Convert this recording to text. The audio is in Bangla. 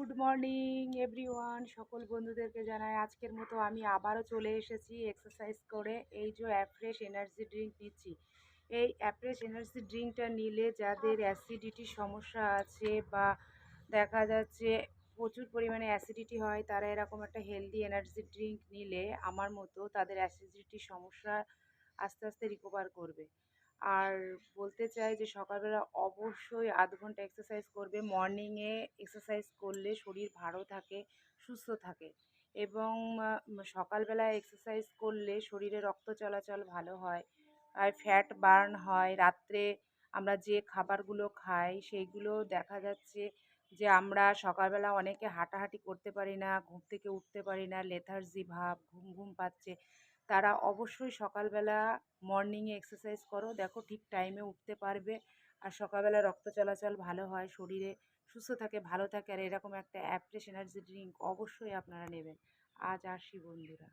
গুড মর্নিং এভরিওয়ান, সকল বন্ধুদেরকে জানাই আজকের মতো আমি আবারও চলে এসেছি এক্সারসাইজ করে। এই যে অ্যাফ্রেশ এনার্জি ড্রিঙ্ক নিচ্ছি। এই অ্যাফ্রেশ এনার্জি ড্রিঙ্কটা নিলে যাদের অ্যাসিডিটির সমস্যা আছে বা দেখা যাচ্ছে প্রচুর পরিমাণে অ্যাসিডিটি হয়, তারা এরকম একটা হেলদি এনার্জি ড্রিঙ্ক নিলে আমার মতো তাদের অ্যাসিডিটির সমস্যা আস্তে আস্তে রিকভার করবে। আর বলতে চাই যে সকালবেলা অবশ্যই আধ ঘন্টা এক্সারসাইজ করবে। মর্নিংয়ে এক্সারসাইজ করলে শরীর ভালো থাকে, সুস্থ থাকে এবং সকালবেলা এক্সারসাইজ করলে শরীরে রক্ত চলাচল ভালো হয়, আর ফ্যাট বার্ন হয়। রাত্রে আমরা যে খাবারগুলো খাই সেইগুলো দেখা যাচ্ছে যে আমরা সকালবেলা অনেকে হাঁটাহাঁটি করতে পারি না, ঘুম থেকে উঠতে পারি না, লেথার্জি ভাব, ঘুম ঘুম পাচ্ছে। তারা অবশ্যই সকালবেলা মর্নিংয়ে এক্সারসাইজ করো, দেখো ঠিক টাইমে উঠতে পারবে। আর সকালবেলা রক্ত চলাচল ভালো হয়, শরীরে সুস্থ থাকে, ভালো থাকে। আর এরকম একটা অ্যাফ্রেশ এনার্জি ড্রিঙ্ক অবশ্যই আপনারা নেবেন। আজ আসি বন্ধুরা।